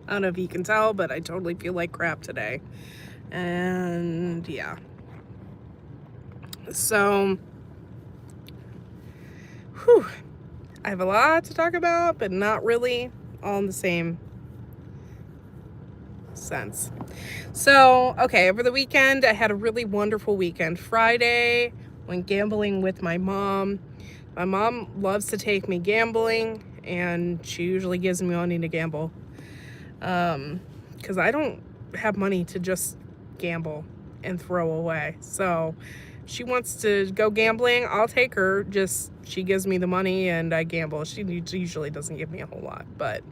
I don't know if you can tell, but I totally feel like crap today. And yeah. So, whew, I have a lot to talk about, but not really all in the same sense. So, okay, over the weekend, I had a really wonderful weekend. Friday, went gambling with my mom. My mom loves to take me gambling, and she usually gives me money to gamble. Because I don't have money to just gamble and throw away. So, she wants to go gambling, I'll take her. Just she gives me the money and I gamble. She usually doesn't give me a whole lot, but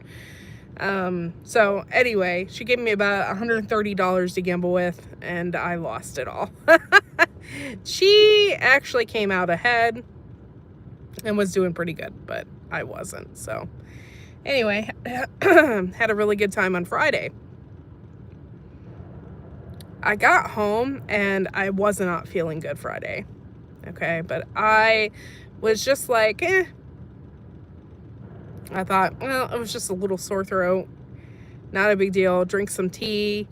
so anyway, she gave me about $130 to gamble with, and I lost it all. She actually came out ahead and was doing pretty good, but I wasn't. So anyway, had a really good time on Friday. I got home and I was not feeling good Friday. Okay, but I was just like, I thought, well, it was just a little sore throat. Not a big deal. Drink some tea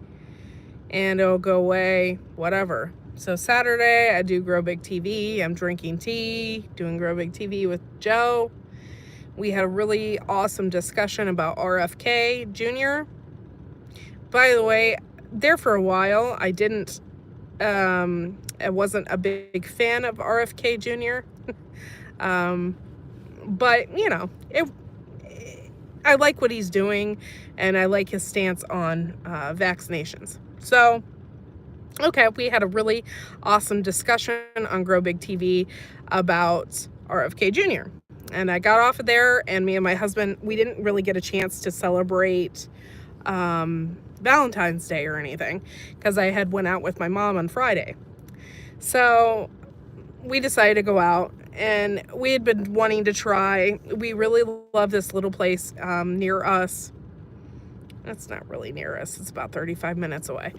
and it'll go away, whatever. So Saturday, I do Grow Big TV. I'm drinking tea, doing Grow Big TV with Joe. We had a really awesome discussion about RFK Jr. By the way, there for a while, I wasn't a big fan of RFK Jr. But, you know, I like what he's doing, and I like his stance on vaccinations. So, okay, we had a really awesome discussion on Grow Big TV about RFK Jr. And I got off of there, and me and my husband, we didn't really get a chance to celebrate Valentine's Day or anything, because I had went out with my mom on Friday. So we decided to go out, and we had been wanting to try. We really love this little place near us. It's not really near us. It's about 35 minutes away.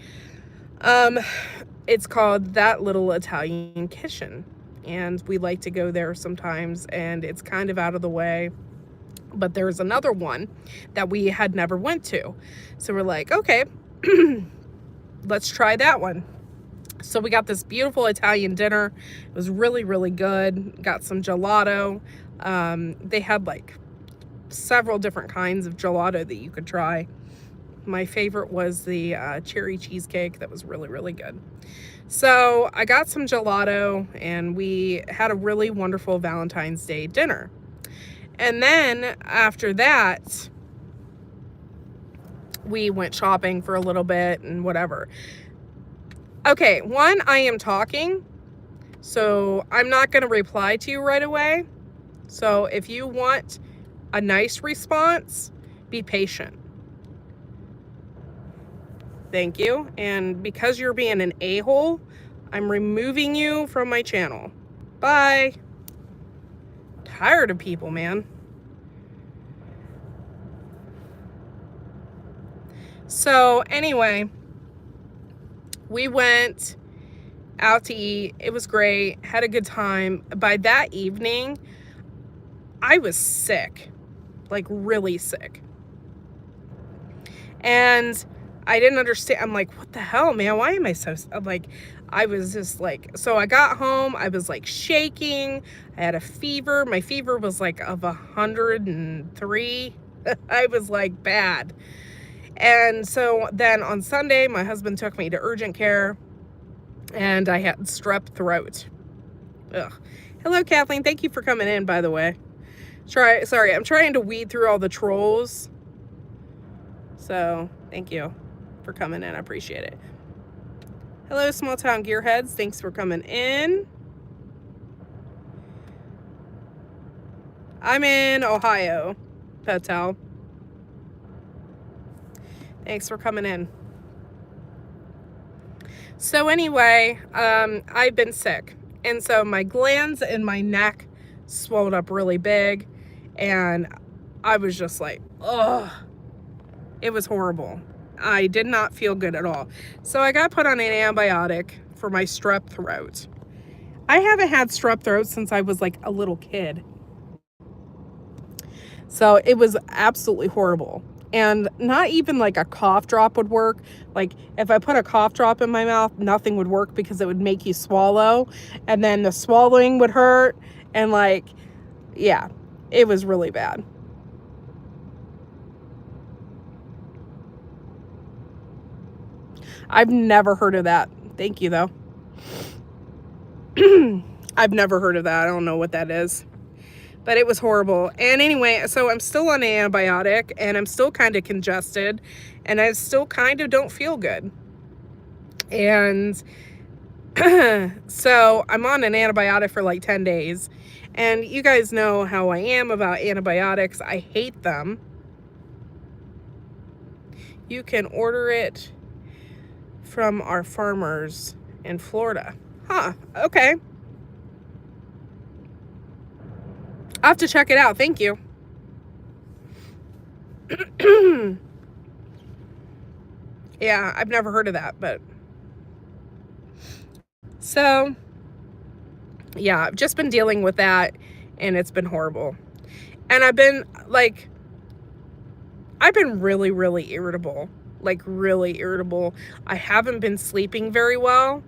It's called That Little Italian Kitchen, and we like to go there sometimes, and it's kind of out of the way. But there's another one that we had never went to. So we're like, okay, let's try that one. So we got this beautiful Italian dinner. It was really, really good. Got some gelato. They had like several different kinds of gelato that you could try. My favorite was the cherry cheesecake. That was really, really good. So I got some gelato, and we had a really wonderful Valentine's Day dinner. And then after that, we went shopping for a little bit and whatever. Okay, one, I am talking, so I'm not going to reply to you right away. So if you want a nice response, be patient. Thank you. And because you're being an a-hole, I'm removing you from my channel. Bye. Tired of people, man. So anyway, we went out to eat. It was great. Had a good time. By that evening, I was sick, like really sick. And I didn't understand. I'm like, what the hell, man? Why am I so, like, I was just like, so I got home. I was like shaking. I had a fever. My fever was like of 103. I was like bad. And so then on Sunday, my husband took me to urgent care, and I had strep throat. Ugh. Hello, Kathleen. Thank you for coming in, by the way. Sorry, I'm trying to weed through all the trolls. So thank you for coming in. I appreciate it. Hello, Small Town Gearheads. Thanks for coming in. I'm in Ohio, Patel. Thanks for coming in. So anyway, I've been sick. And so my glands in my neck swelled up really big. And I was just like, ugh. It was horrible. I did not feel good at all. So I got put on an antibiotic for my strep throat. I haven't had strep throat since I was like a little kid. So it was absolutely horrible. And not even like a cough drop would work. Like if I put a cough drop in my mouth, nothing would work because it would make you swallow, and then the swallowing would hurt, and like, yeah, it was really bad. I've never heard of that. Thank you though. I've never heard of that. I don't know what that is. But it was horrible. And anyway, so I'm still on an antibiotic, and I'm still kind of congested, and I still kind of don't feel good. And so I'm on an antibiotic for like 10 days. And you guys know how I am about antibiotics. I hate them. You can order it from our farmers in Florida. Huh, okay. I'll have to check it out. Thank you. Yeah, I've never heard of that, but so yeah, I've just been dealing with that, and it's been horrible. And I've been really, really irritable. Like really irritable. I haven't been sleeping very well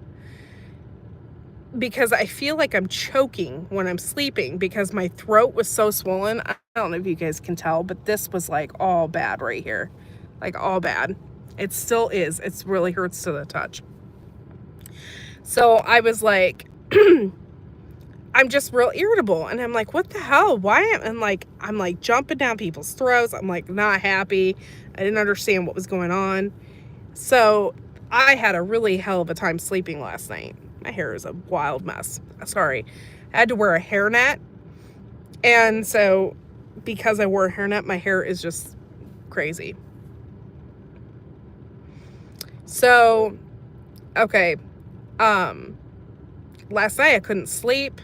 because I feel like I'm choking when I'm sleeping because my throat was so swollen. I don't know if you guys can tell, but this was like all bad right here. Like all bad. It still is. It really hurts to the touch. So I was like, I'm just real irritable, and I'm like, what the hell? Why am I'm like jumping down people's throats. I'm like not happy. I didn't understand what was going on. So I had a really hell of a time sleeping last night. My hair is a wild mess. Sorry. I had to wear a hairnet. And so because I wore a hairnet, my hair is just crazy. So, okay. Last night I couldn't sleep.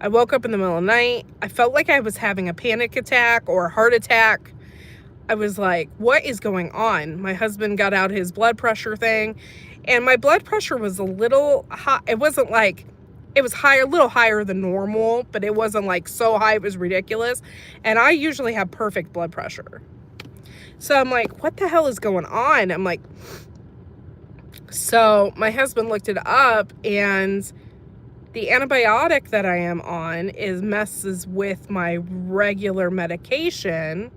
I woke up in the middle of the night. I felt like I was having a panic attack or a heart attack. I was like, what is going on? My husband got out his blood pressure thing, and my blood pressure was a little high. It wasn't like, it was higher, a little higher than normal, but it wasn't like so high it was ridiculous. And I usually have perfect blood pressure. So I'm like, what the hell is going on? I'm like, so my husband looked it up, and the antibiotic that I am on messes with my regular medication,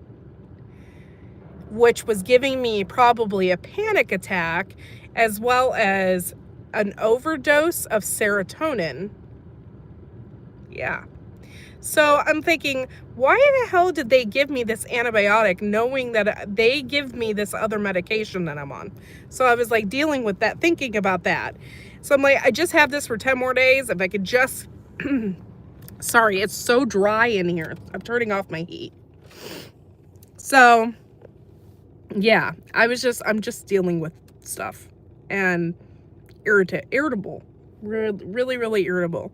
which was giving me probably a panic attack as well as an overdose of serotonin. Yeah. So I'm thinking, why the hell did they give me this antibiotic knowing that they give me this other medication that I'm on? So I was like dealing with that, thinking about that. So I'm like, I just have this for 10 more days. If I could just, sorry, it's so dry in here. I'm turning off my heat. So yeah, I'm just dealing with stuff and irritable, really, really irritable.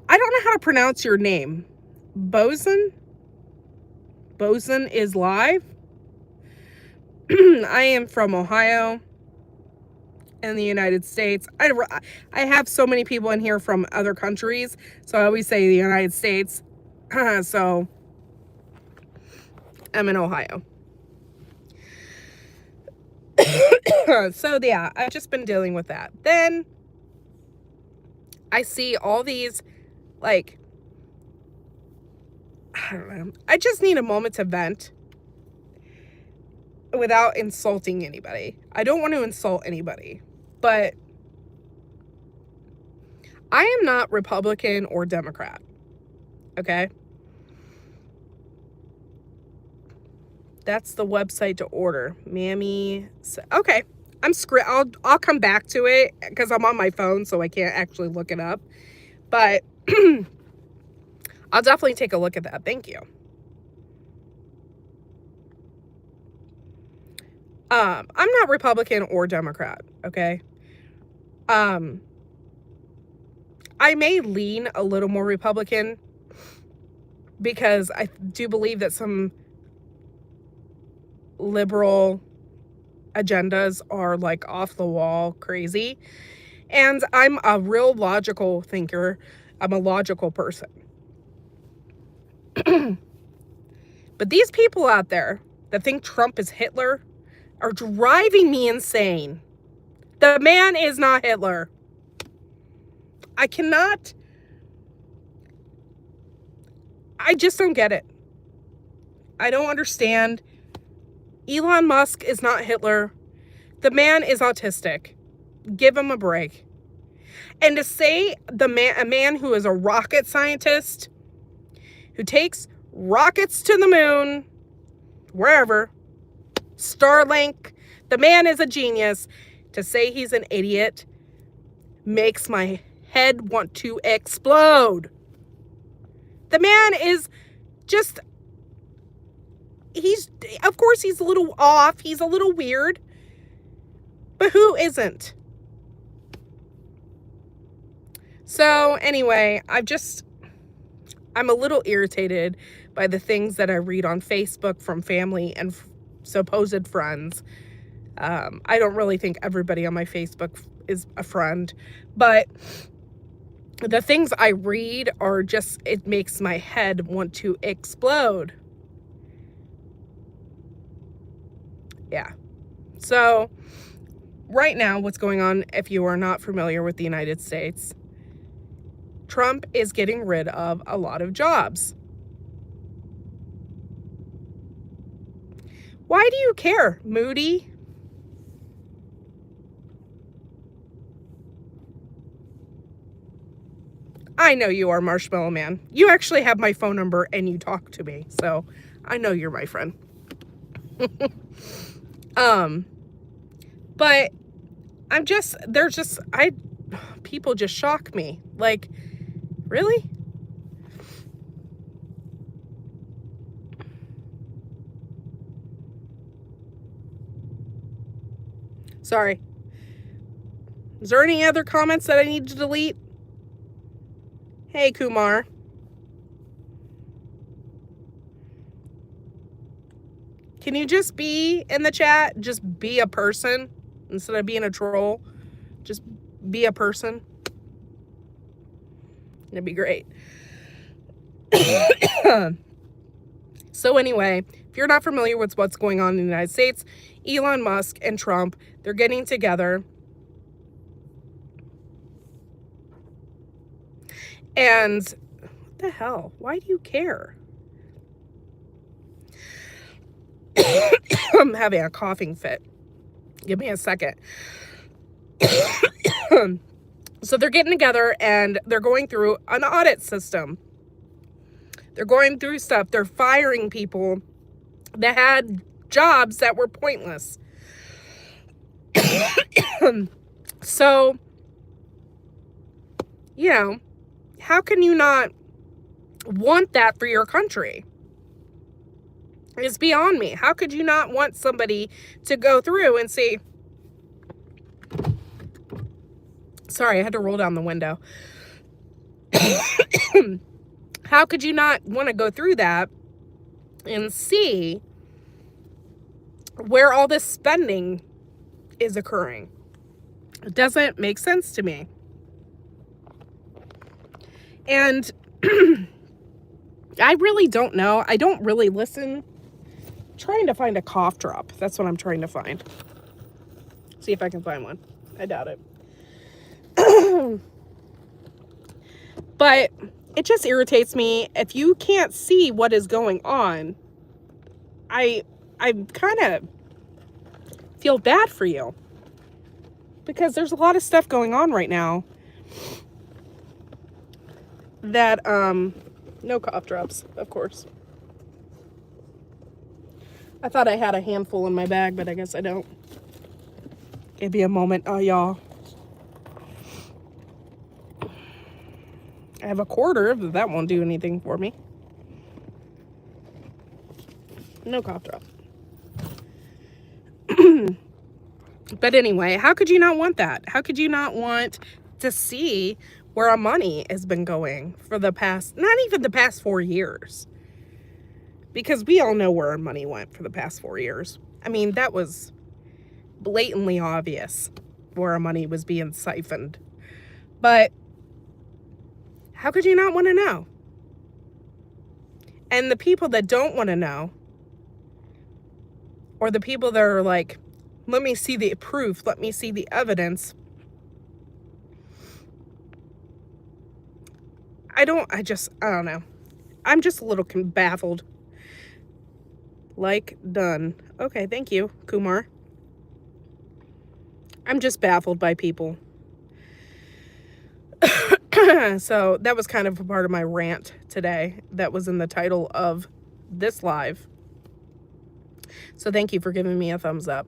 I don't know how to pronounce your name. Boson? Boson is live. I am from Ohio in the United States. I have so many people in here from other countries, so I always say the United States. So I'm in Ohio. So yeah, I've just been dealing with that. Then I see all these, like, I don't know. I just need a moment to vent without insulting anybody. I don't want to insult anybody, but I am not Republican or Democrat. Okay? That's the website to order. Mammy. Okay. I'll come back to it because I'm on my phone, so I can't actually look it up. But I'll definitely take a look at that. Thank you. I'm not Republican or Democrat, okay? I may lean a little more Republican because I do believe that some liberal agendas are like off the wall crazy. And I'm a real logical thinker. I'm a logical person. But these people out there that think Trump is Hitler are driving me insane. The man is not Hitler. I just don't get it. I don't understand. Elon Musk is not Hitler. The man is autistic. Give him a break. And to say a man who is a rocket scientist, who takes rockets to the moon, wherever, Starlink, the man is a genius. To say he's an idiot makes my head want to explode. The man is just, of course he's a little off, he's a little weird, but who isn't? So anyway, I'm a little irritated by the things that I read on Facebook from family and supposed friends. I don't really think everybody on my Facebook is a friend, but the things I read are just, it makes my head want to explode. Yeah. So right now, what's going on, if you are not familiar with the United States, Trump is getting rid of a lot of jobs. Why do you care, Moody? I know you are, Marshmallow Man. You actually have my phone number and you talk to me, so I know you're my friend. But people just shock me. Like, really? Sorry. Is there any other comments that I need to delete? Hey, Kumar. Can you just be in the chat? Just be a person instead of being a troll. Just be a person. It'd be great. So anyway, if you're not familiar with what's going on in the United States, Elon Musk and Trump, they're getting together. And what the hell? Why do you care? I'm having a coughing fit. Give me a second. So they're getting together and they're going through an audit system. They're going through stuff. They're firing people that had jobs that were pointless. So, how can you not want that for your country? It's beyond me. How could you not want somebody to go through and see? Sorry, I had to roll down the window. How could you not want to go through that and see where all this spending is occurring? It doesn't make sense to me. And I really don't know. I don't really listen. I'm trying to find a cough drop. That's what I'm trying to find. See if I can find one. I doubt it. But it just irritates me. If you can't see what is going on, I kind of feel bad for you. Because there's a lot of stuff going on right now that, no cough drops, of course. I thought I had a handful in my bag, but I guess I don't. Give me a moment, y'all. I have a quarter, but that won't do anything for me. No cough drop. But anyway, how could you not want that? How could you not want to see where our money has been going for the past, not even the past 4 years? Because we all know where our money went for the past 4 years. I mean, that was blatantly obvious where our money was being siphoned. But how could you not want to know? And the people that don't want to know, or the people that are like, let me see the proof, let me see the evidence. I don't know. I'm just a little baffled. Like, done. Okay, thank you, Kumar. I'm just baffled by people. So that was kind of a part of my rant today that was in the title of this live. So thank you for giving me a thumbs up.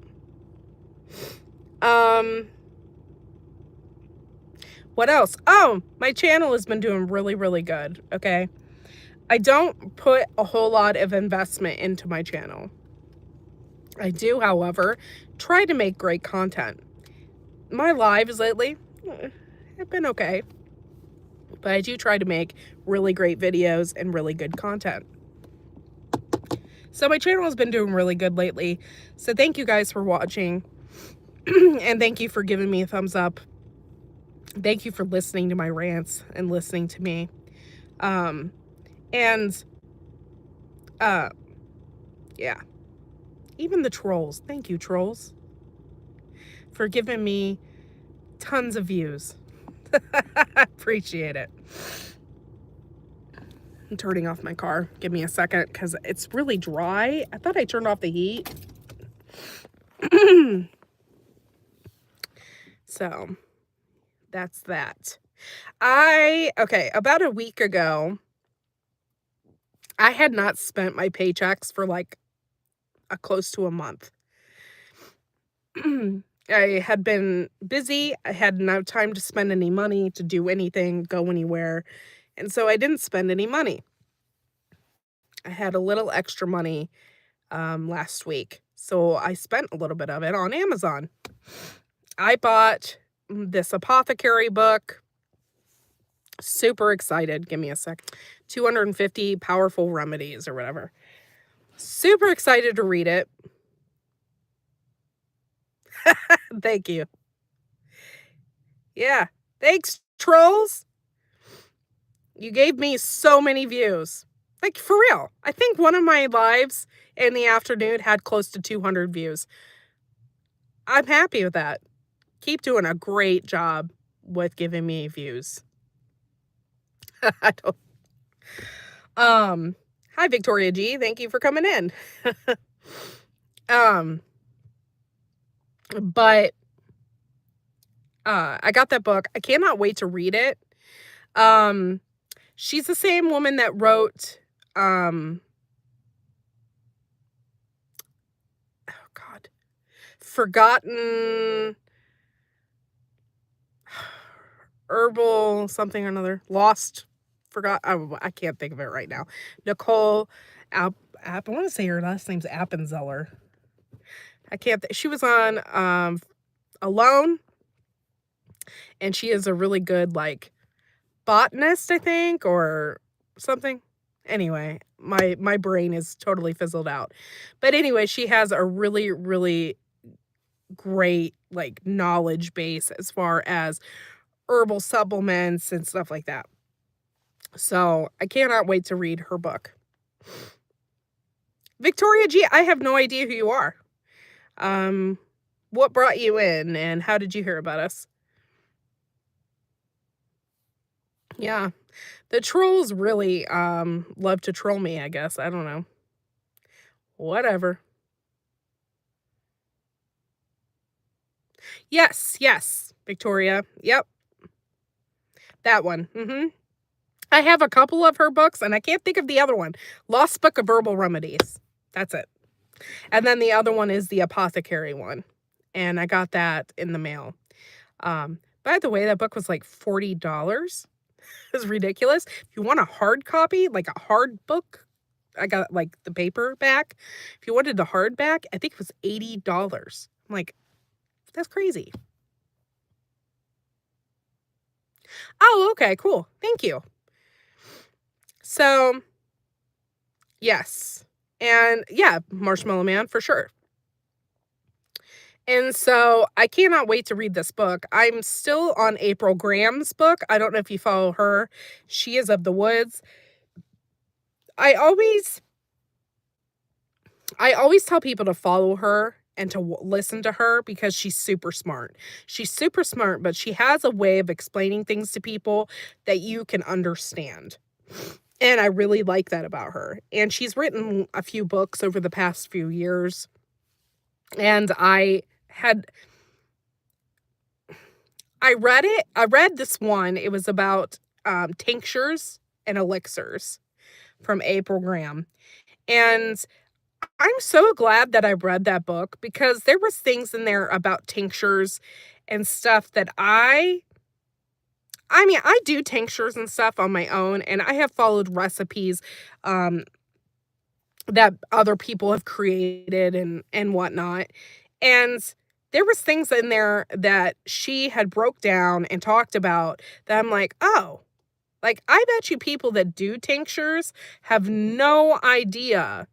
What else? Oh, my channel has been doing really, really good, okay? I don't put a whole lot of investment into my channel. I do, however, try to make great content. My lives lately have been okay, but I do try to make really great videos and really good content. So my channel has been doing really good lately. So thank you guys for watching. And thank you for giving me a thumbs up. Thank you for listening to my rants and listening to me. Yeah. Even the trolls. Thank you, trolls, for giving me tons of views. Appreciate it. I'm turning off my car. Give me a second because it's really dry. I thought I turned off the heat. So that's that. Okay, about a week ago, I had not spent my paychecks for like close to a month. I had been busy. I had no time to spend any money, to do anything, go anywhere. And so I didn't spend any money. I had a little extra money last week. So I spent a little bit of it on Amazon. I bought this apothecary book. Super excited. Give me a sec. 250 powerful remedies or whatever. Super excited to read it. Thank you. Yeah. Thanks, trolls. You gave me so many views. Like, for real. I think one of my lives in the afternoon had close to 200 views. I'm happy with that. Keep doing a great job with giving me views. I don't. Hi, Victoria G. Thank you for coming in. But I got that book. I cannot wait to read it. She's the same woman that wrote, oh God, Forgotten Herbal something or another. I can't think of it right now. Nicole I want to say her last name's Appenzeller. She was on Alone, and she is a really good like botanist, I think, or something. Anyway, my brain is totally fizzled out. But anyway, she has a really, really great like knowledge base as far as herbal supplements and stuff like that. So I cannot wait to read her book. Victoria G, I have no idea who you are. What brought you in and how did you hear about us? Yeah. The trolls really love to troll me, I guess. I don't know. Whatever. Yes, Victoria. Yep. That one. I have a couple of her books, and I can't think of the other one. Lost Book of Herbal Remedies. That's it. And then the other one is the apothecary one. And I got that in the mail. By the way, that book was like $40. It was ridiculous. If you want a hard copy, like a hard book, I got like the paperback. If you wanted the hardback, I think it was $80. I'm like, that's crazy. Oh, okay, cool. Thank you. So, yes. And yeah, Marshmallow Man for sure. And so I cannot wait to read this book. I'm still on April Graham's book. I don't know if you follow her. She is of the woods. I always I always tell people to follow her and to listen to her because she's super smart. She's super smart, but she has a way of explaining things to people that you can understand. And I really like that about her. And she's written a few books over the past few years. And had I read it. I read this one. It was about tinctures and elixirs from April Graham. And I'm so glad that I read that book because there was things in there about tinctures and stuff that I mean, I do tinctures and stuff on my own, and I have followed recipes um that other people have created and whatnot. And there was things in there that she had broke down and talked about that I'm like, "Oh, like I bet you people that do tinctures have no idea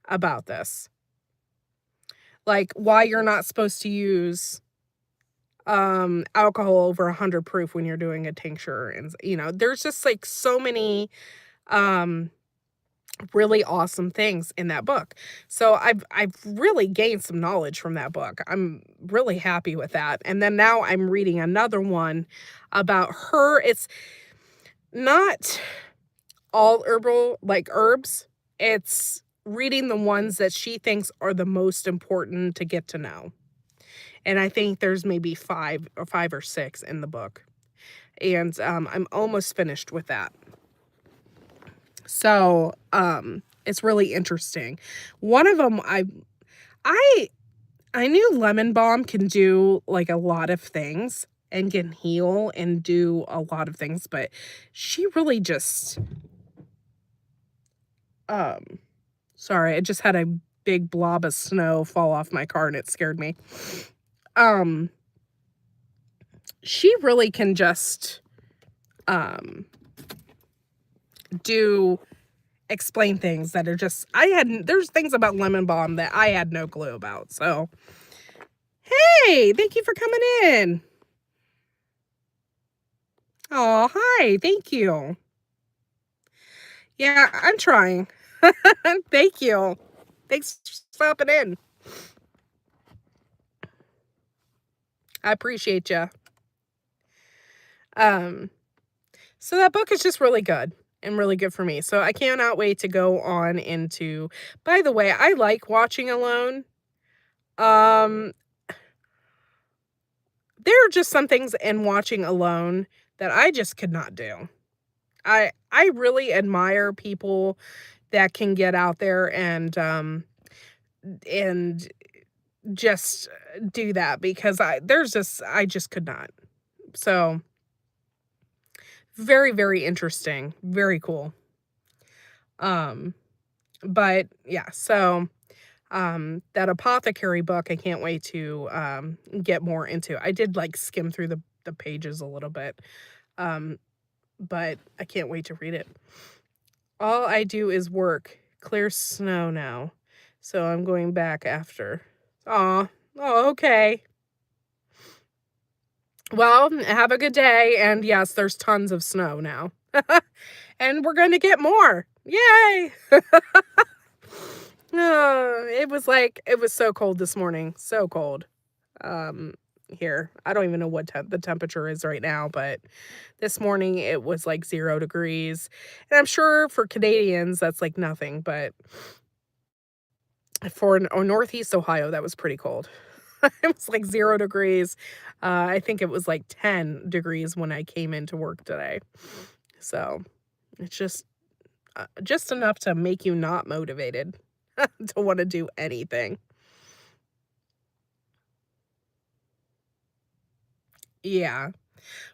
about this." Like why you're not supposed to use alcohol over 100 proof when you're doing a tincture, and there's just like so many um really awesome things in that book. So I've really gained some knowledge from that book. I'm really happy with that. And then now I'm reading another one about her. It's not all herbal like herbs. It's reading the ones that she thinks are the most important to get to know. And I think there's maybe five or six in the book. And I'm almost finished with that. So, it's really interesting. One of them I I knew lemon balm can do like a lot of things and can heal and do a lot of things, but she really just um sorry, I just had a big blob of snow fall off my car and it scared me. Um she really can just um do explain things that are just there's things about lemon balm that I had no clue about. So, hey, thank you for coming in. Oh, hi. Thank you. Yeah, I'm trying. Thank you. Thanks for stopping in. I appreciate you. Um, so that book is just really good and really good for me. So I cannot wait to go on into. By the way, I like watching alone. Um, there are just some things in watching alone that I just could not do. I really admire people that can get out there and just do that because I just could not. So, very, very interesting, very cool. Um, but yeah, so, that apothecary book, I can't wait to, get more into. I did, like, skim through the pages a little bit, um, but I can't wait to read it. All I do is work. Clear snow now, so I'm going back after. Aw. Oh, okay. Well, have a good day, and yes, there's tons of snow now. And we're gonna get more. Yay! It was so cold this morning, so cold. Um, Here. I don't even know what the temperature is right now, but this morning it was like 0 degrees. And I'm sure for Canadians that's like nothing, but for Northeast Ohio, that was pretty cold. It was like 0 degrees. I think it was like 10 degrees when I came into work today. So, it's just enough to make you not motivated to wanna do anything. Yeah.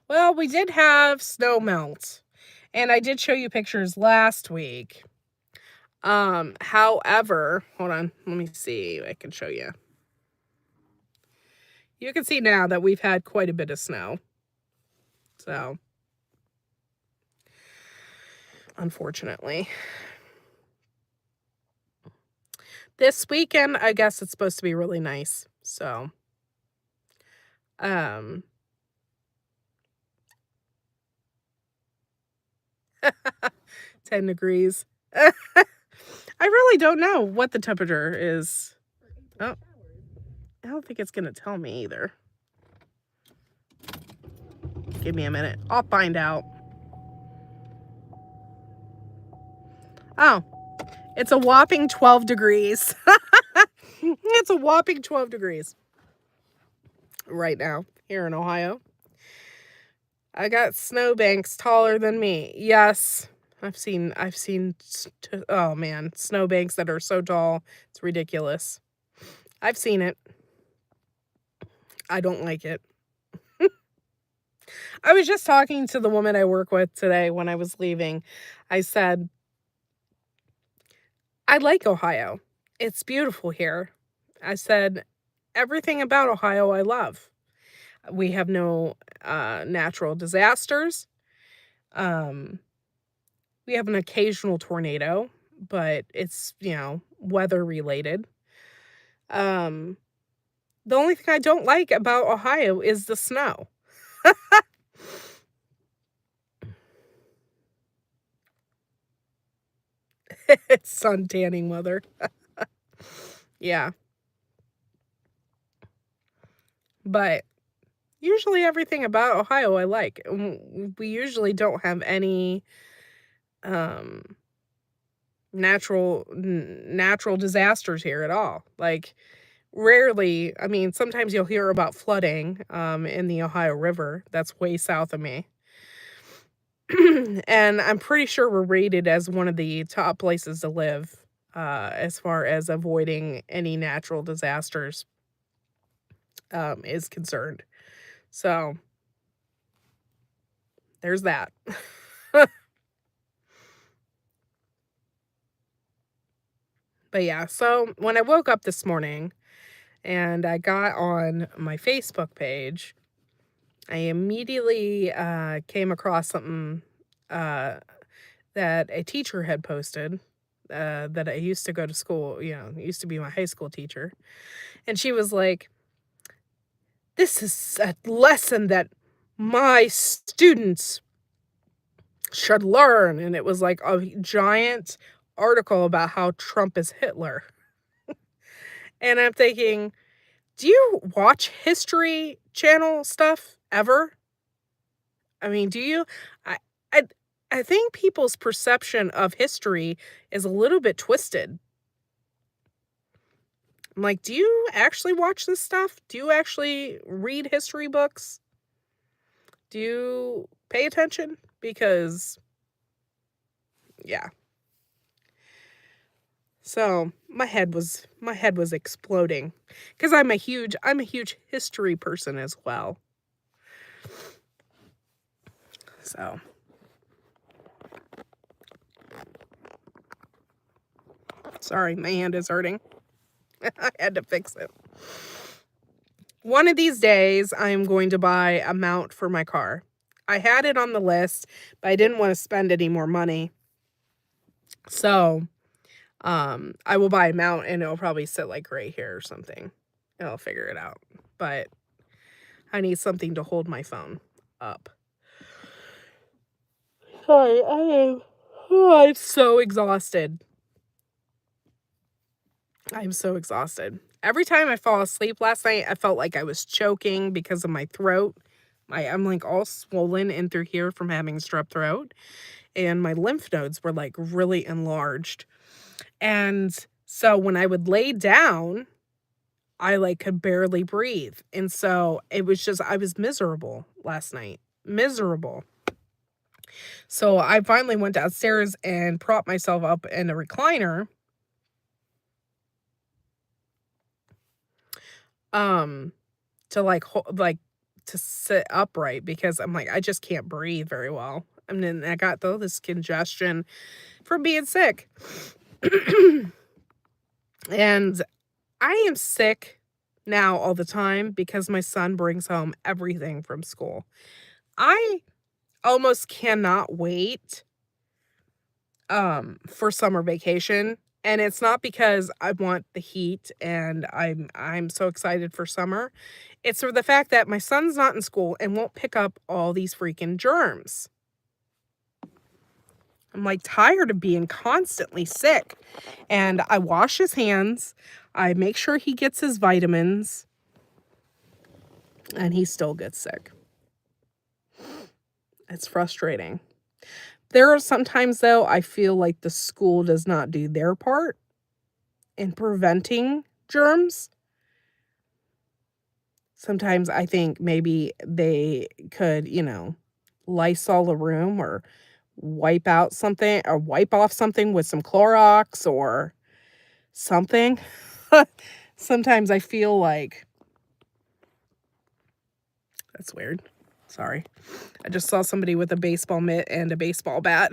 Well, we did have snow melt, and I did show you pictures last week. However, hold on, let me see, I can show you. You can see now that we've had quite a bit of snow. So, unfortunately. This weekend, I guess it's supposed to be really nice. So, um 10 degrees. I really don't know what the temperature is. Oh, I don't think it's going to tell me either. Give me a minute. I'll find out. Oh, it's a whopping 12 degrees. It's a whopping 12 degrees right now here in Ohio. I got snowbanks taller than me. Yes, I've seen oh man, snowbanks that are so tall. It's ridiculous. I've seen it. I don't like it. I was just talking to the woman I work with today when I was leaving. I said, I like Ohio. It's beautiful here. I said, everything about Ohio I love. We have no natural disasters. Um, we have an occasional tornado, but it's, weather related. The only thing I don't like about Ohio is the snow. It's sun tanning weather. Yeah. But usually everything about Ohio I like. We usually don't have any um natural disasters here at all. Like rarely, I mean, sometimes you'll hear about flooding in the Ohio River. That's way south of me. And I'm pretty sure we're rated as one of the top places to live as far as avoiding any natural disasters is concerned. So there's that. But yeah, so when I woke up this morning and I got on my Facebook page, I immediately came across something uh, that a teacher had posted that I used to go to school, used to be my high school teacher. And she was like, this is a lesson that my students should learn. And it was like a giant article about how Trump is Hitler. And I'm thinking, do you watch History Channel stuff ever? I mean, do you? I I I think people's perception of history is a little bit twisted. I'm like, do you actually watch this stuff? Do you actually read history books? Do you pay attention? Because yeah. So my head was exploding because I'm a huge history person as well. So sorry, my hand is hurting. I had to fix it. One of these days, I'm going to buy a mount for my car. I had it on the list, but I didn't want to spend any more money. So, I will buy a mount and it'll probably sit like right here or something. And I'll figure it out. But I need something to hold my phone up. Sorry, I'm so exhausted. I'm so exhausted. Every time I fall asleep last night, I felt like I was choking because of my throat. I'm like all swollen in through here from having strep throat, and my lymph nodes were like really enlarged. And so when I would lay down, I like could barely breathe. And so it was just, I was miserable last night. Miserable. So I finally went downstairs and propped myself up in a recliner. To like to sit upright because I'm like, I just can't breathe very well. I mean, I got all this congestion from being sick. And I am sick now all the time because my son brings home everything from school. I almost cannot wait for summer vacation, and it's not because I want the heat and I'm so excited for summer. It's for the fact that my son's not in school and won't pick up all these freaking germs. I'm like tired of being constantly sick. And I wash his hands. I make sure he gets his vitamins, and he still gets sick. It's frustrating. There are sometimes, though, I feel like the school does not do their part in preventing germs. Sometimes I think maybe they could, Lysol a room or wipe out something or wipe off something with some Clorox or something. Sometimes I feel like that's weird. Sorry. I just saw somebody with a baseball mitt and a baseball bat.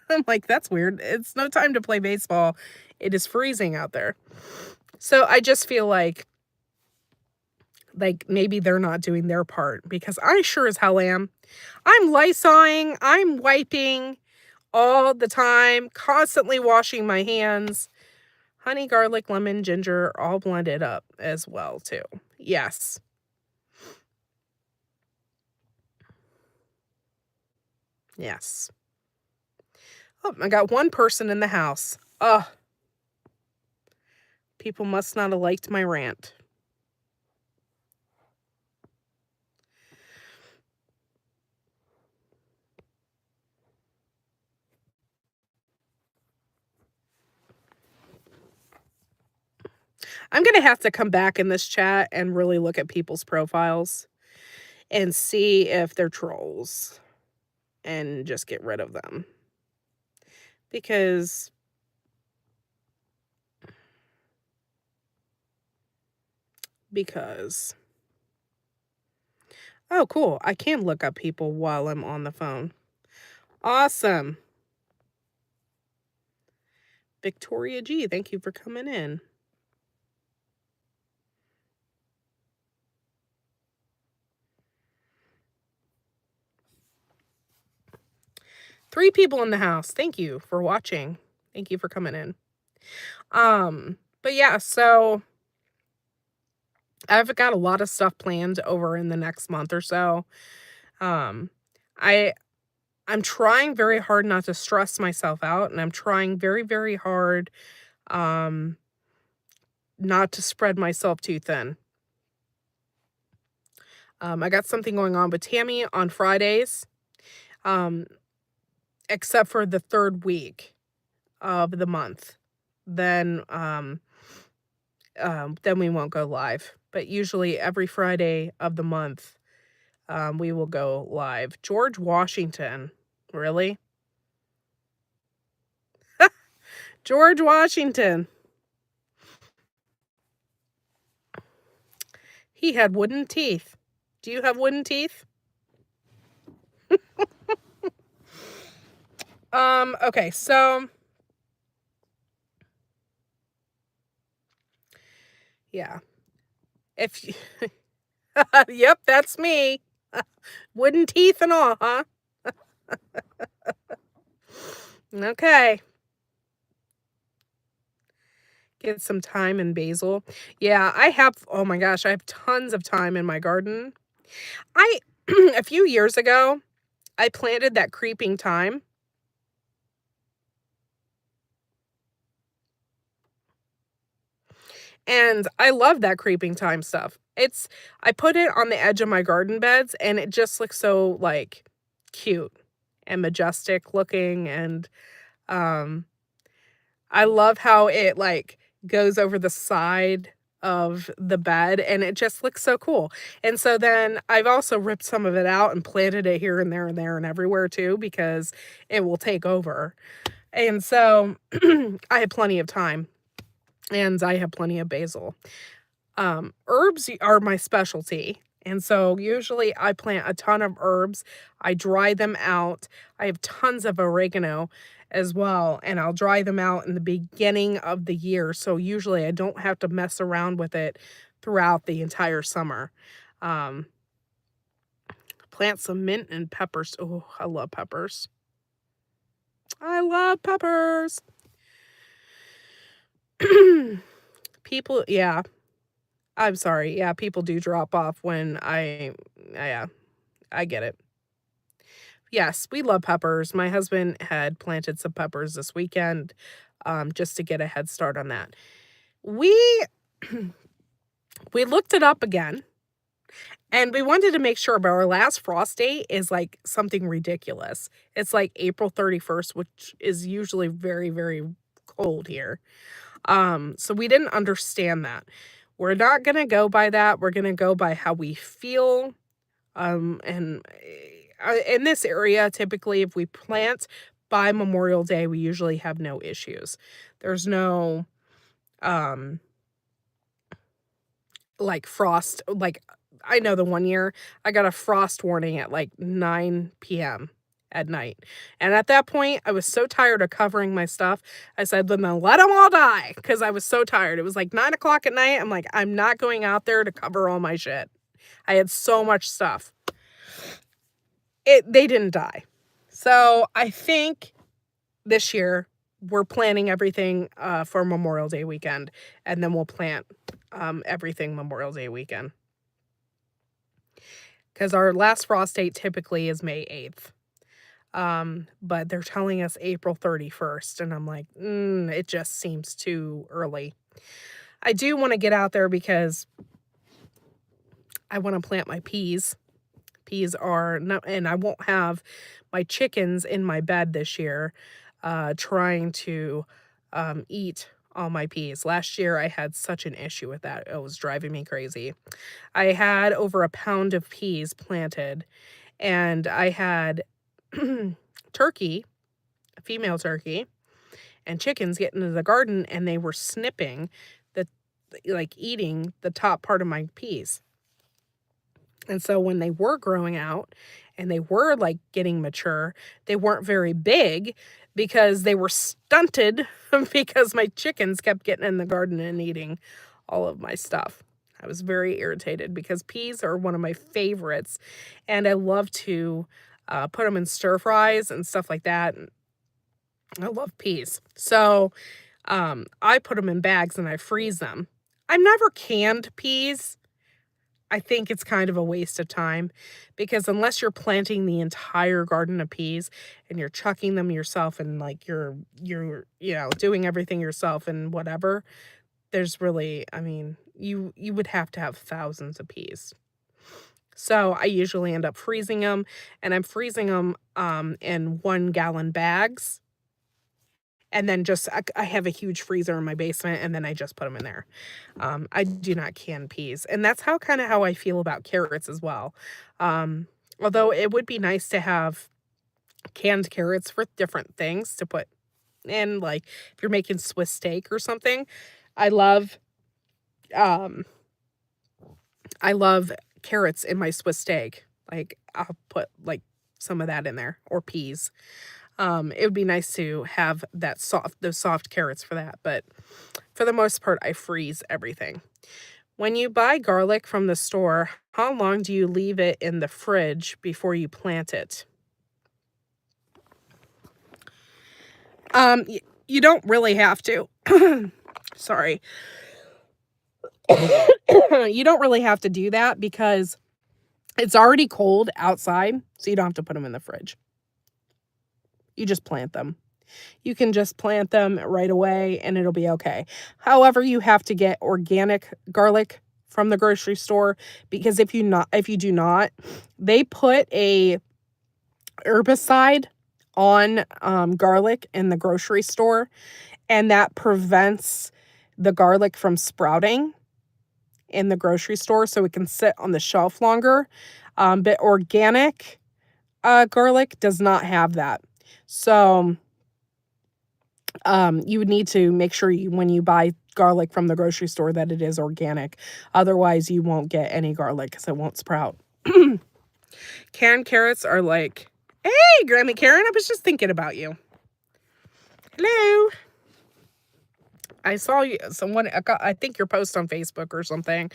I'm like, that's weird. It's no time to play baseball. It is freezing out there. So I just feel like maybe they're not doing their part because I sure as hell am. I'm Lysoling, I'm wiping all the time, constantly washing my hands. Honey, garlic, lemon, ginger, all blended up as well, too. Yes. Yes. Oh, I got one person in the house. Ugh. People must not have liked my rant. I'm going to have to come back in this chat and really look at people's profiles and see if they're trolls and just get rid of them. Because oh, cool. I can look up people while I'm on the phone. Awesome. Victoria G, thank you for coming in. Three people in the house. Thank you for watching. Thank you for coming in. But yeah, so I've got a lot of stuff planned over in the next month or so. Um, I'm trying very hard not to stress myself out, and I'm trying very, very hard not to spread myself too thin. I got something going on with Tammy on Fridays, except for the third week of the month. Then we won't go live. But usually every Friday of the month, we will go live. George Washington. Really? George Washington. He had wooden teeth. Do you have wooden teeth? Okay, so yeah. If you, yep, that's me. Wooden teeth and all, huh? Okay. Get some thyme and basil. Yeah, I have, oh my gosh, I have tons of thyme in my garden. A few years ago, I planted that creeping thyme. And I love that creeping thyme stuff. I put it on the edge of my garden beds and it just looks so like cute and majestic looking. And I love how it like goes over the side of the bed and it just looks so cool. And so then I've also ripped some of it out and planted it here and there and there and everywhere too, because it will take over. And so I have plenty of time. And I have plenty of basil. Herbs are my specialty. And so usually I plant a ton of herbs. I dry them out. I have tons of oregano as well. And I'll dry them out in the beginning of the year. So usually I don't have to mess around with it throughout the entire summer. Plant some mint and peppers. Oh, I love peppers. I love peppers. People, yeah. I'm sorry. Yeah, people do drop off when yeah, I get it. Yes, we love peppers. My husband had planted some peppers this weekend, just to get a head start on that. We we looked it up again, and we wanted to make sure, but our last frost date is, like, something ridiculous. It's, like, April 31st, which is usually very, very cold here. So we didn't understand that. We're not gonna go by that, we're gonna go by how we feel, in this area, typically, if we plant by Memorial Day, we usually have no issues. There's no, um, like, frost like, I know the one year I got a frost warning at, like, 9 p.m. at night, and at that point, I was so tired of covering my stuff, I said, "Then let them all die," because I was so tired. It was, like, 9 o'clock at night, I'm like, "I'm not going out there to cover all my shit." I had so much stuff. They didn't die. So, I think this year, we're planning everything, for Memorial Day weekend, and then we'll plant, everything Memorial Day weekend. Because our last frost date typically is May 8th. But they're telling us April 31st, and I'm like, it just seems too early. I do wanna get out there because I wanna plant my peas. Peas are not, and I won't have my chickens in my bed this year, trying to, eat all my peas. Last year, I had such an issue with that, it was driving me crazy. I had over a pound of peas planted, and I had turkey, a female turkey, and chickens get into the garden, and they were snipping the like, eating the top part of my peas. And so when they were growing out and they were, like, getting mature, they weren't very big because they were stunted because my chickens kept getting in the garden and eating all of my stuff. I was very irritated because peas are one of my favorites, and I love to, put them in stir fries and stuff like that, and I love peas. So, I put them in bags and I freeze them. I've never canned peas. I think it's kind of a waste of time because unless you're planting the entire garden of peas and you're chucking them yourself and, like, you're doing everything yourself and whatever, there's really, I mean, you would have to have thousands of peas. So, I usually end up freezing them, and I'm freezing them in 1-gallon bags, and then just I have a huge freezer in my basement, and then I just put them in there. I do not can peas, and that's kinda how I feel about carrots as well. Um, Although it would be nice to have canned carrots for different things to put in, like, if you're making Swiss steak or something. I love, um I love carrots in my Swiss steak. Like, I'll put, like, some of that in there or peas. It would be nice to have those soft carrots for that, but for the most part, I freeze everything. When you buy garlic from the store, how long do you leave it in the fridge before you plant it? You don't really have to. Sorry. You don't really have to do that because it's already cold outside, so you don't have to put them in the fridge. You just plant them. You can just plant them right away and it'll be okay. However, you have to get organic garlic from the grocery store because if you do not, they put a herbicide on garlic in the grocery store, and that prevents the garlic from sprouting in the grocery store so it can sit on the shelf longer. But organic garlic does not have that. So you would need to make sure when you buy garlic from the grocery store that it is organic. Otherwise, you won't get any garlic because it won't sprout. Canned carrots are like, hey, Grammy Karen, I was just thinking about you. Hello. I saw you, I think your post on Facebook or something.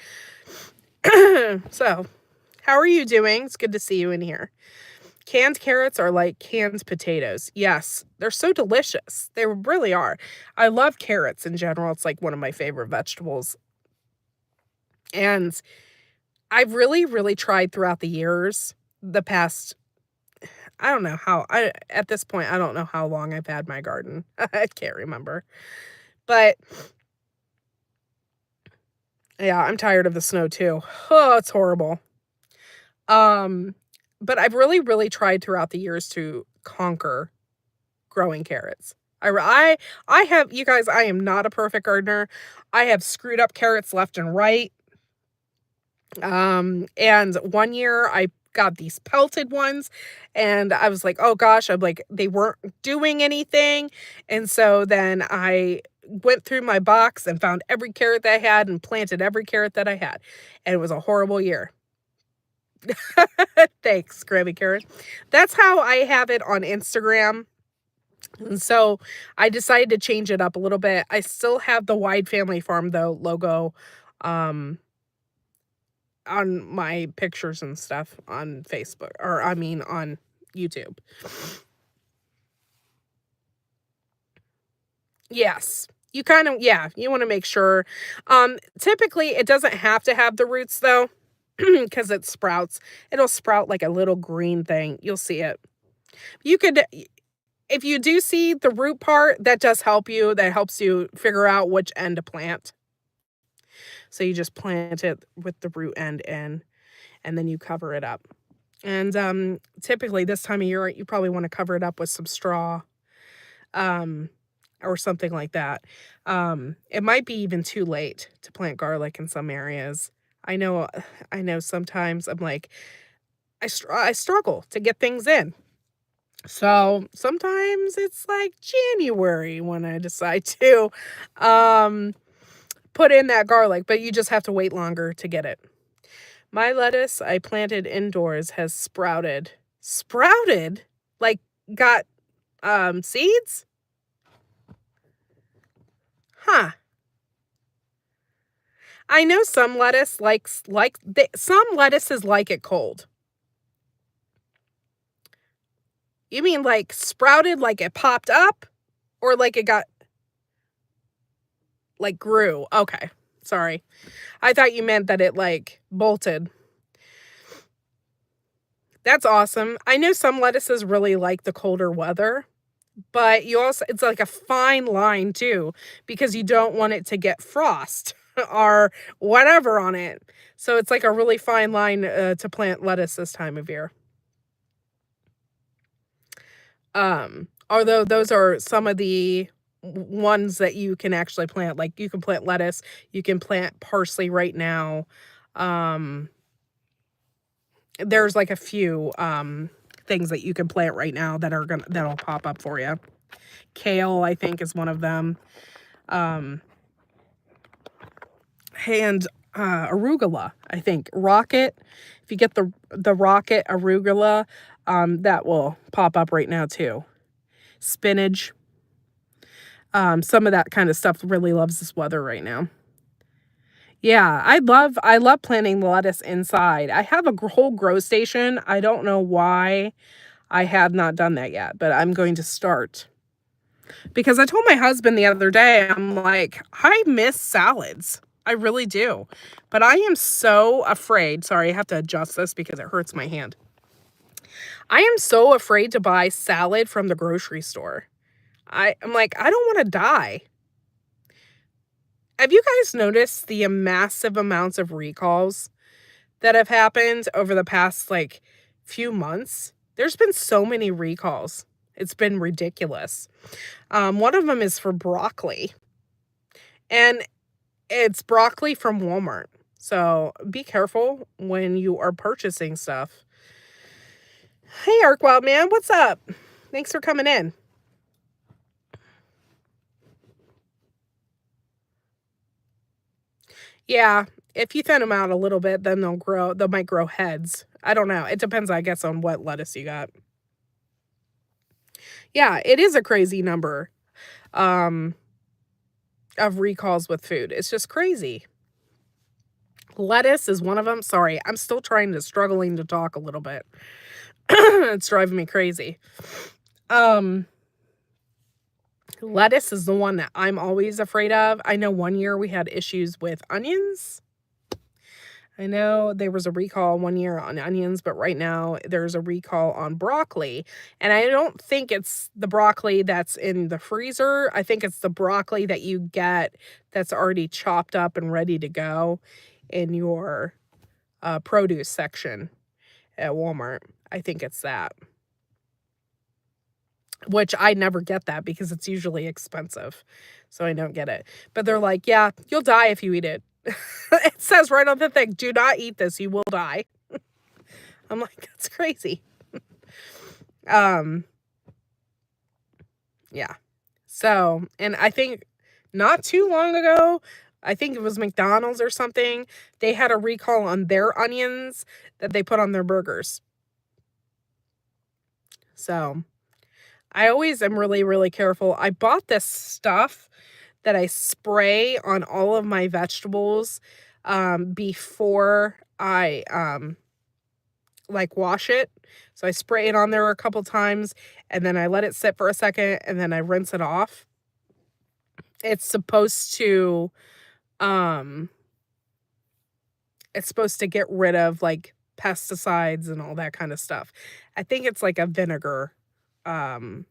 So, how are you doing? It's good to see you in here. Canned carrots are like canned potatoes. Yes, they're so delicious. They really are. I love carrots in general. It's like one of my favorite vegetables. And I've really, really tried throughout the years, the past, I don't know how at this point, I don't know how long I've had my garden. I can't remember. But yeah, I'm tired of the snow too. Oh, it's horrible. Um, but I've really, really tried throughout the years to conquer growing carrots. I have you guys, I am not a perfect gardener. I have screwed up carrots left and right. And one year I got these pelted ones and I was like, "Oh gosh," I'm like, they weren't doing anything. And so then I went through my box and found every carrot that I had and planted every carrot that I had. And it was a horrible year. Thanks, Grammy Carrot. That's how I have it on Instagram. And so I decided to change it up a little bit. I still have the Wide Family Farm though logo um on my pictures and stuff on Facebook, or I mean on YouTube. Yes. You kind of, yeah, you want to make sure. Typically it doesn't have to have the roots though, because it sprouts. It'll sprout like a little green thing. You'll see it. You could, if you do see the root part, that does help you. That helps you figure out which end to plant. So you just plant it with the root end in, and then you cover it up. And typically this time of year, you probably want to cover it up with some straw, um, or something like that. It might be even too late to plant garlic in some areas. I know, I know. Sometimes I'm like, I struggle to get things in. So sometimes it's like January when I decide to um, put in that garlic, but you just have to wait longer to get it. My lettuce I planted indoors has sprouted. Sprouted? Like got seeds? Huh. I know some lettuce some lettuces like it cold. You mean like sprouted like it popped up or like it got like grew? Okay. Sorry. I thought you meant that it like bolted. That's awesome. I know some lettuces really like the colder weather, but you also it's like a fine line too because you don't want it to get frost or whatever on it. So it's like a really fine line to plant lettuce this time of year. Although those are some of the ones that you can actually plant. Like you can plant lettuce, you can plant parsley right now. Um, there's like a few things that you can plant right now that are that'll pop up for you. Kale, I think, is one of them. Um, and arugula, I think. Rocket. If you get the rocket arugula, that will pop up right now too. Spinach. Some of that kind of stuff really loves this weather right now. Yeah, I love planting lettuce inside. I have a whole grow station. I don't know why I have not done that yet, but I'm going to start. Because I told my husband the other day, I'm like, I miss salads. I really do. But I am so afraid. Sorry, I have to adjust this because it hurts my hand. I am so afraid to buy salad from the grocery store. I'm like, I don't want to die. Have you guys noticed the massive amounts of recalls that have happened over the past like few months? There's been so many recalls. It's been ridiculous. One of them is for broccoli, and it's broccoli from Walmart. So be careful when you are purchasing stuff. Hey, Ark Wild Man, what's up? Thanks for coming in. Yeah, if you thin them out a little bit, then they might grow heads. I don't know. It depends, I guess, on what lettuce you got. Yeah, it is a crazy number um, of recalls with food. It's just crazy. Lettuce is one of them. Sorry, I'm still struggling to talk a little bit. It's driving me crazy. Um, Lettuce is the one that I'm always afraid of. I know one year we had issues with onions. I know there was a recall one year on onions, but right now there's a recall on broccoli. And I don't think it's the broccoli that's in the freezer. I think it's the broccoli that you get that's already chopped up and ready to go in your produce section at Walmart. I think it's that, which I never get that because it's usually expensive. So I don't get it. But they're like, yeah, you'll die if you eat it. It says right on the thing, do not eat this, you will die. I'm like, that's crazy. Yeah. So, and I think not too long ago, I think it was McDonald's or something, they had a recall on their onions that they put on their burgers. So, I always am really, really careful. I bought this stuff that I spray on all of my vegetables before I like wash it. So I spray it on there a couple times and then I let it sit for a second and then I rinse it off. It's supposed to get rid of like pesticides and all that kind of stuff. I think it's like a vinegar thing.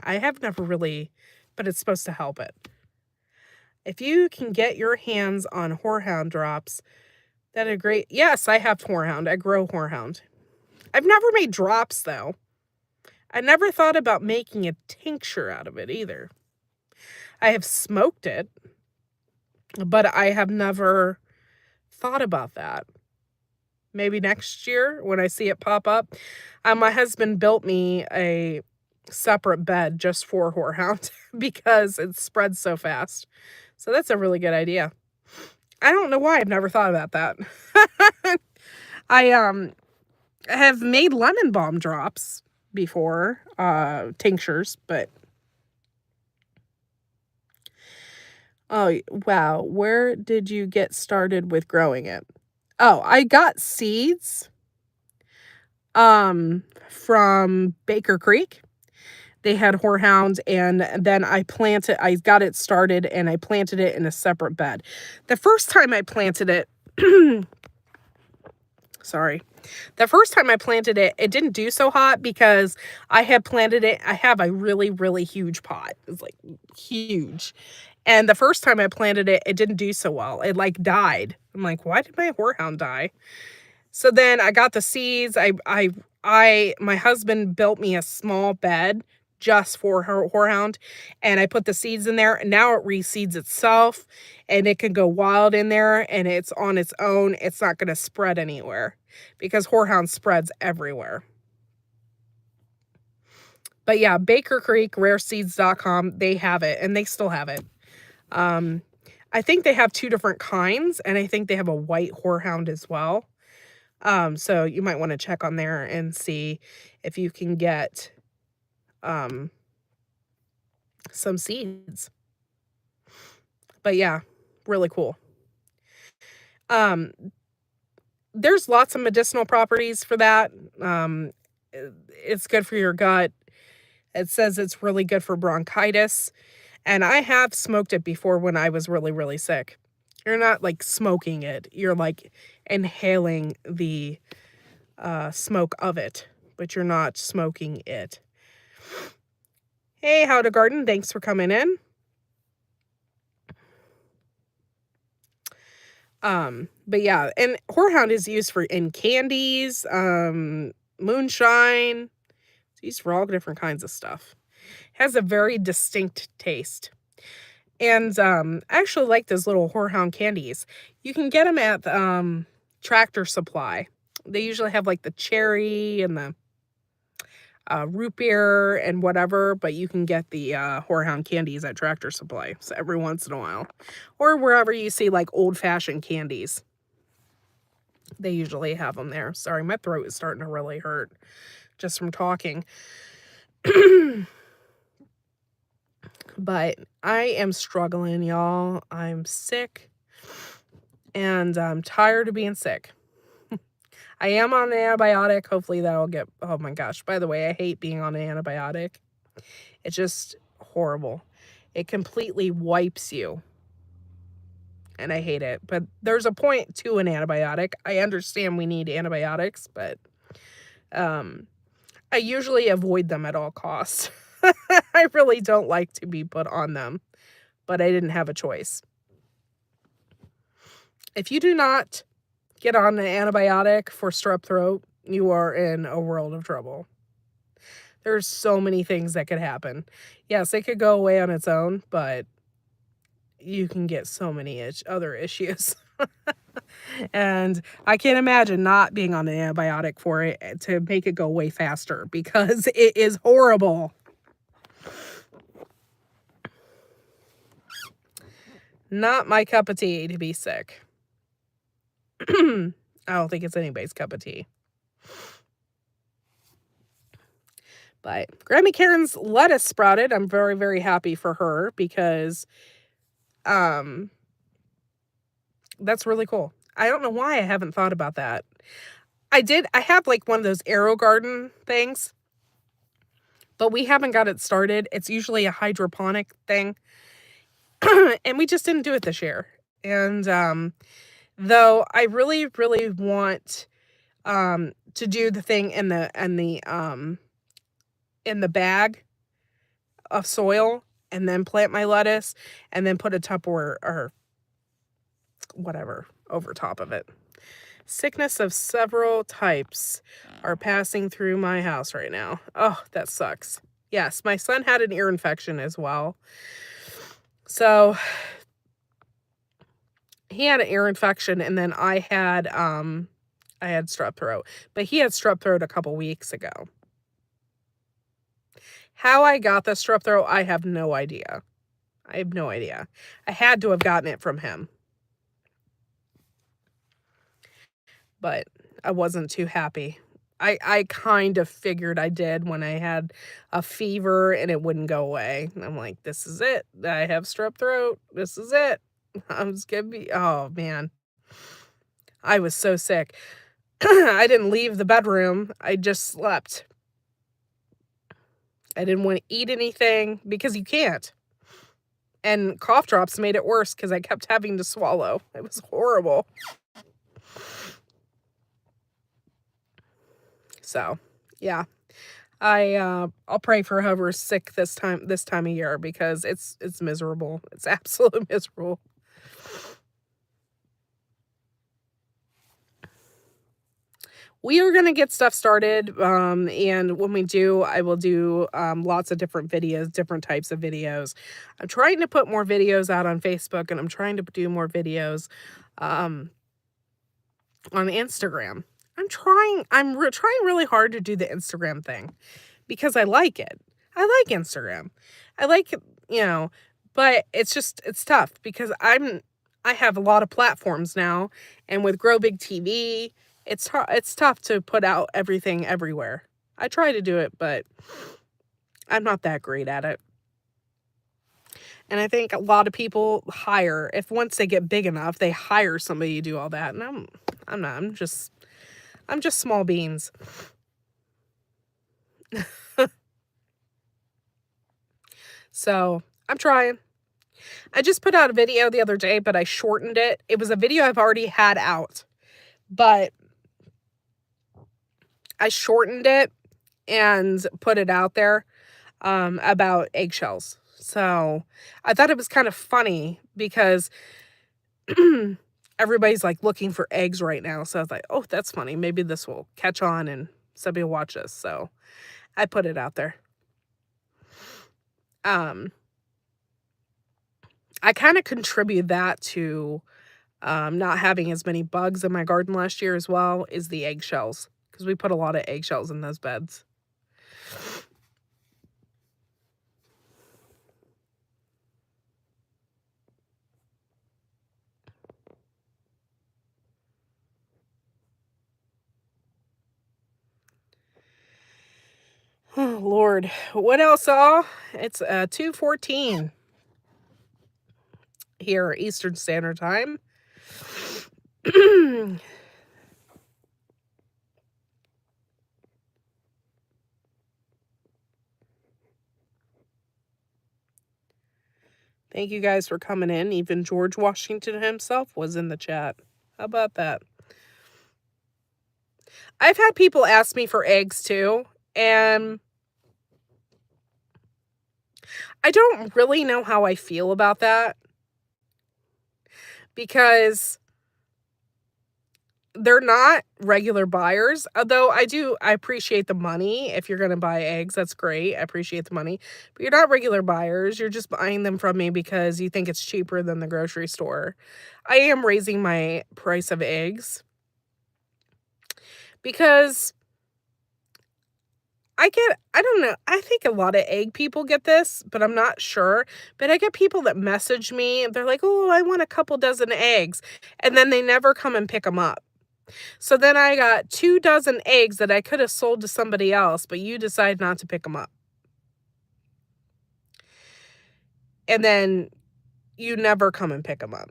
I have never really, but it's supposed to help it. If you can get your hands on horehound drops, that are great. Yes, I have horehound. I grow horehound. I've never made drops though. I never thought about making a tincture out of it either. I have smoked it, but I have never thought about that. Maybe next year when I see it pop up. My husband built me a separate bed just for horehound because it spreads so fast. So that's a really good idea. I don't know why I've never thought about that. I have made lemon balm drops before, tinctures, but oh wow, where did you get started with growing it? Oh, I got seeds from Baker Creek. They had horehound and then I got it started and I planted it in a separate bed. The first time I planted it, sorry. The first time I planted it, it didn't do so hot because I had planted it. I have a really, really huge pot. It's like huge. And the first time I planted it, it didn't do so well. It like died. I'm like, why did my horehound die? So then I got the seeds. My husband built me a small bed just for her horehound, and I put the seeds in there, and now it reseeds itself, and it can go wild in there, and it's on its own. It's not going to spread anywhere because horehound spreads everywhere. But yeah, Baker Creek, rareseeds.com, they have it, and they still have it. I think they have 2 different kinds, and I think they have a white horehound as well. So you might want to check on there and see if you can get some seeds. But yeah, really cool. There's lots of medicinal properties for that. It's good for your gut. It says it's really good for bronchitis. And I have smoked it before when I was really, really sick. You're not like smoking it. You're like inhaling the smoke of it, but you're not smoking it. Hey, How to Garden, thanks for coming in. But yeah, and horehound is used in candies, moonshine. It's used for all different kinds of stuff. It has a very distinct taste. And I actually like those little horehound candies. You can get them at Tractor Supply. They usually have like the cherry and the root beer and whatever, but you can get the horehound candies at Tractor Supply. So every once in a while, or wherever you see like old-fashioned candies, they usually have them there. Sorry, my throat is starting to really hurt just from talking. But I am struggling, y'all. I'm sick and I'm tired of being sick. I am on an antibiotic. Hopefully that'll get, oh my gosh. By the way, I hate being on an antibiotic. It's just horrible. It completely wipes you. and I hate it. But there's a point to an antibiotic. I understand we need antibiotics, but um, I usually avoid them at all costs. I really don't like to be put on them, but I didn't have a choice. If you do not get on an antibiotic for strep throat, you are in a world of trouble. There's so many things that could happen. Yes, it could go away on its own, but you can get so many other issues. And I can't imagine not being on an antibiotic for it to make it go way faster because it is horrible. Not my cup of tea to be sick. I don't think it's anybody's cup of tea. But Grammy Karen's lettuce sprouted. I'm very, very happy for her because that's really cool. I don't know why I haven't thought about that. I have like one of those Aero Garden things, but we haven't got it started. It's usually a hydroponic thing. And we just didn't do it this year. And though I really, really want to do the thing in the bag of soil and then plant my lettuce and then put a Tupperware or whatever over top of it. Sickness of several types are passing through my house right now. Oh, that sucks. Yes, my son had an ear infection as well. So he had an ear infection and then I had strep throat. But he had strep throat a couple weeks ago. How I got the strep throat, I have no idea. I have no idea. I had to have gotten it from him. But I wasn't too happy. I kind of figured I did when I had a fever and it wouldn't go away. I'm like, this is it. I have strep throat. This is it. I'm just gonna be, oh man. I was so sick. I didn't leave the bedroom. I just slept. I didn't want to eat anything because you can't. And cough drops made it worse because I kept having to swallow. It was horrible. So, yeah. I'll pray for whoever's sick this time of year because it's miserable. It's absolutely miserable. We are gonna get stuff started, and when we do, I will do lots of different videos, different types of videos. I'm trying to put more videos out on Facebook, and I'm trying to do more videos on Instagram. I'm trying really hard to do the Instagram thing because I like it. I like Instagram. I like, but it's tough because I have a lot of platforms now, and with Grow Big TV, it's tough to put out everything everywhere. I try to do it, but I'm not that great at it. And I think a lot of people if once they get big enough, they hire somebody to do all that. And I'm not. I'm just small beans. So I'm trying. I just put out a video the other day, but I shortened it. It was a video I've already had out, but I shortened it and put it out there about eggshells. So I thought it was kind of funny because everybody's like looking for eggs right now. So I was like, oh, that's funny. Maybe this will catch on and somebody will watch this. So I put it out there. I kind of contribute that to not having as many bugs in my garden last year as well is the eggshells because we put a lot of eggshells in those beds. Oh, Lord. What else, all? It's 2:14 here, Eastern Standard Time. Thank you guys for coming in. Even George Washington himself was in the chat. How about that? I've had people ask me for eggs too, and I don't really know how I feel about that because they're not regular buyers. Although I appreciate the money. If you're going to buy eggs, that's great. I appreciate the money. But you're not regular buyers. You're just buying them from me because you think it's cheaper than the grocery store. I am raising my price of eggs because I don't know, I think a lot of egg people get this, but I'm not sure. But I get people that message me, they're like, "Oh, I want a couple dozen eggs." And then they never come and pick them up. So then I got 2 dozen eggs that I could have sold to somebody else, but you decide not to pick them up. And then you never come and pick them up.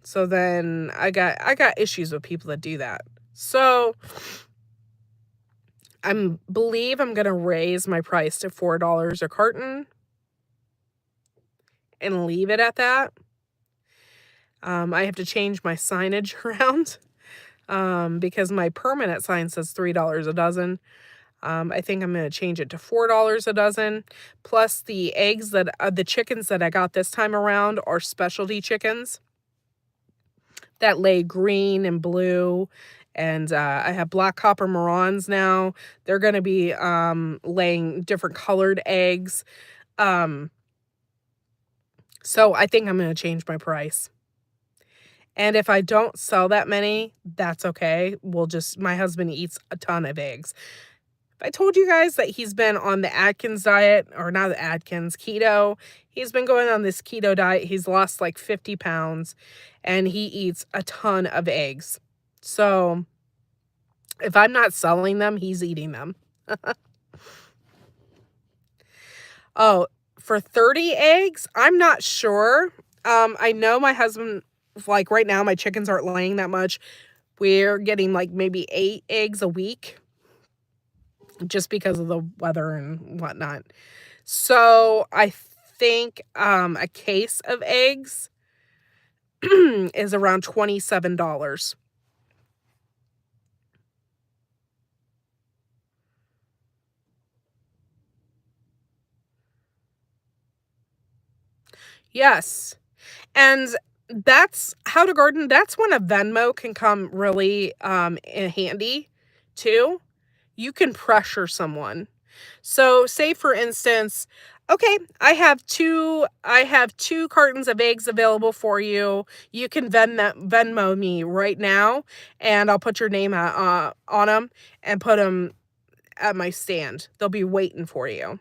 So then I got issues with people that do that. So believe I'm going to raise my price to $4 a carton and leave it at that. I have to change my signage around because my permanent sign says $3 a dozen. I think I'm going to change it to $4 a dozen. Plus the eggs the chickens that I got this time around are specialty chickens that lay green and blue. And I have black copper Marans now. They're going to be laying different colored eggs. So I think I'm going to change my price. And if I don't sell that many, that's okay. My husband eats a ton of eggs. If I told you guys that he's been on the Atkins diet, or not the Atkins, keto, he's been going on this keto diet. He's lost like 50 pounds and he eats a ton of eggs. So if I'm not selling them, he's eating them. Oh, for 30 eggs, I'm not sure. I know my husband, like right now, my chickens aren't laying that much. We're getting like maybe 8 eggs a week just because of the weather and whatnot. So I think a case of eggs is around $27. Yes. And that's how to garden. That's when a Venmo can come really in handy too. You can pressure someone. So say for instance, okay, I have 2 cartons of eggs available for you. You can Venmo me right now and I'll put your name on them and put them at my stand. They'll be waiting for you.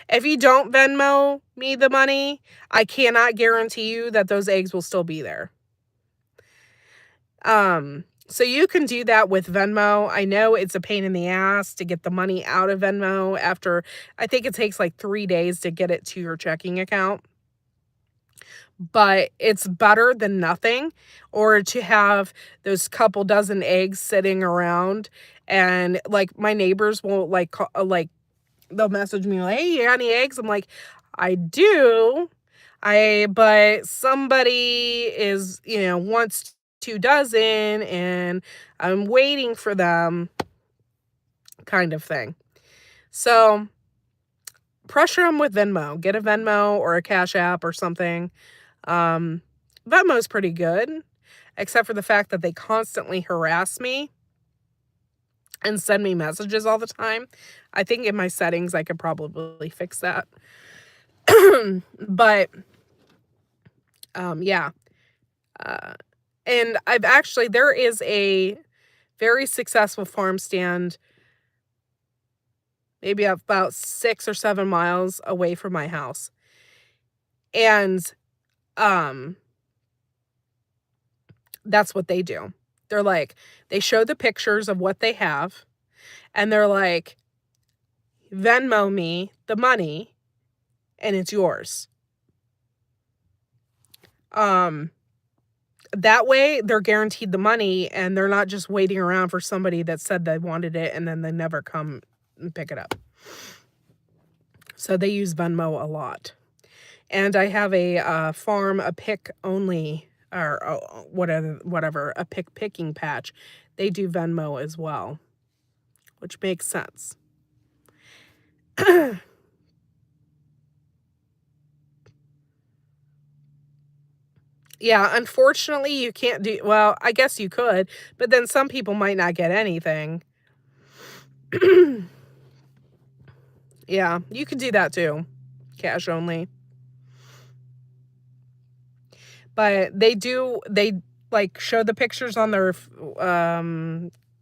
If you don't Venmo me the money, I cannot guarantee you that those eggs will still be there. So you can do that with Venmo. I know it's a pain in the ass to get the money out of Venmo after, I think it takes like 3 days to get it to your checking account. But it's better than nothing, or to have those couple dozen eggs sitting around. And like my neighbors will they'll message me like, "Hey, you got any eggs?" I'm like, "I do. But somebody wants 2 dozen and I'm waiting for them," kind of thing. So pressure them with Venmo. Get a Venmo or a Cash App or something. Venmo's pretty good, except for the fact that they constantly harass me and send me messages all the time. I think in my settings, I could probably fix that. But, yeah. And there is a very successful farm stand maybe about 6 or 7 miles away from my house. And, that's what they do. They're like, they show the pictures of what they have, and they're like, "Venmo me the money, and it's yours." That way, they're guaranteed the money, and they're not just waiting around for somebody that said they wanted it, and then they never come and pick it up. So they use Venmo a lot. And I have a farm, a pick only, or whatever, a picking patch. They do Venmo as well, which makes sense. Yeah, unfortunately, you can't do, well, I guess you could, but then some people might not get anything. Yeah, you could do that too, cash only. But they like show the pictures on their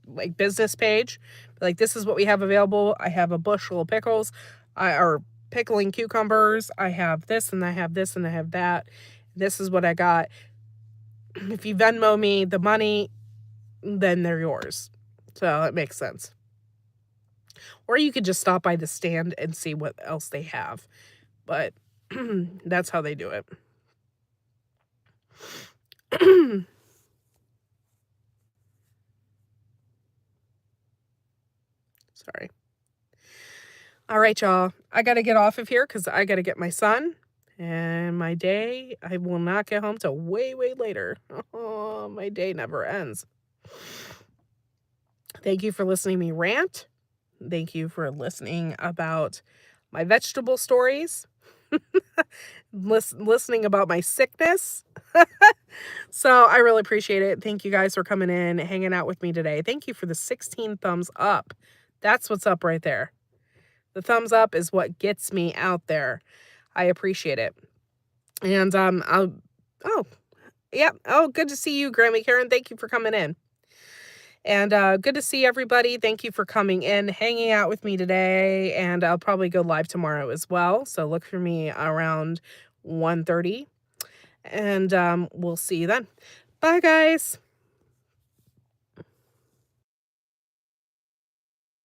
like business page. Like, this is what we have available. I have a bushel of pickles. Or pickling cucumbers. I have this and I have this and I have that. This is what I got. If you Venmo me the money, then they're yours. So it makes sense. Or you could just stop by the stand and see what else they have. But that's how they do it. Sorry. All right, y'all. I got to get off of here because I got to get my son. And my day, I will not get home till way, way later. Oh, my day never ends. Thank you for listening to me rant. Thank you for listening about my vegetable stories. Listening about my sickness. So I really appreciate it. Thank you guys for coming in, hanging out with me today. Thank you for the 16 thumbs up. That's what's up right there. The thumbs up is what gets me out there. I appreciate it. And oh, yeah. Oh, good to see you, Grammy Karen. Thank you for coming in. And good to see everybody. Thank you for coming in, hanging out with me today. And I'll probably go live tomorrow as well. So look for me around 1:30. And we'll see you then. Bye, guys.